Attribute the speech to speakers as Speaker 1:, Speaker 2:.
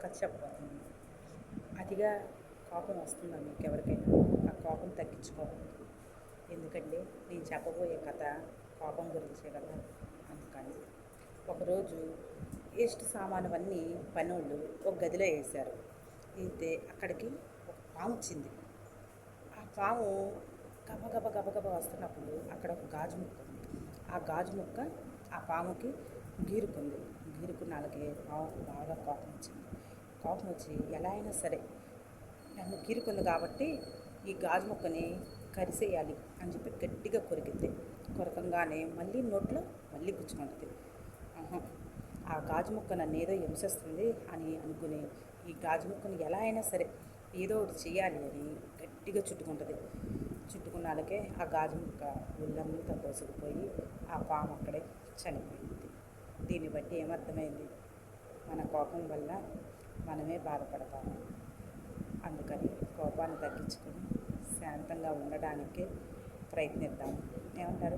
Speaker 1: కథ చెప్పబోతున్నాను. అతిగా కోపం వస్తుందా మీకు ఎవరికైనా? ఆ కోపం తగ్గించుకోవాలి. ఎందుకంటే నేను చెప్పబోయే కథ కోపం గురించే కదా. అందుకని ఒకరోజు వేస్ట్ సామానువన్నీ పనోళ్ళు ఒక గదిలో వేశారు. అయితే అక్కడికి ఒక పాము వచ్చింది. ఆ పాము గబగబ గబగబ వస్తున్నప్పుడు అక్కడ ఒక గాజు ముక్క ఉంది. ఆ గాజు ముక్క ఆ పాముకి గీరుకుంది. గీరుకున్నాళ్ళకి పాముకు బాగా కోపం వచ్చింది. కోపం వచ్చి ఎలా అయినా సరే నన్ను గీరుకుంది కాబట్టి ఈ గాజు ముక్కని కరిసేయాలి అని చెప్పి గట్టిగా కొరికింది. కొరకంగానే మళ్ళీ నోట్లో మళ్ళీ గుచ్చుకుంటుంది. ఆహా, ఆ గాజు ముక్క నన్ను ఏదో హింసిస్తుంది అని అనుకుని ఈ గాజు ముక్కని ఎలా అయినా సరే ఏదో ఒకటి చేయాలి అని గట్టిగా చుట్టుకుంటుంది. చుట్టుకున్నాళ్ళకే ఆ గాజు ముక్క ఒళ్ళంతా కోసుకుపోయి ఆ పాము అక్కడే చనిపోయింది. దీన్ని బట్టి ఏమర్థమైంది? మన కోపం వల్ల మనమే బాధపడతాము. అందుకని కోపాన్ని తగ్గించుకొని శాంతంగా ఉండడానికే ప్రయత్నిద్దాము. ఏమంటారు?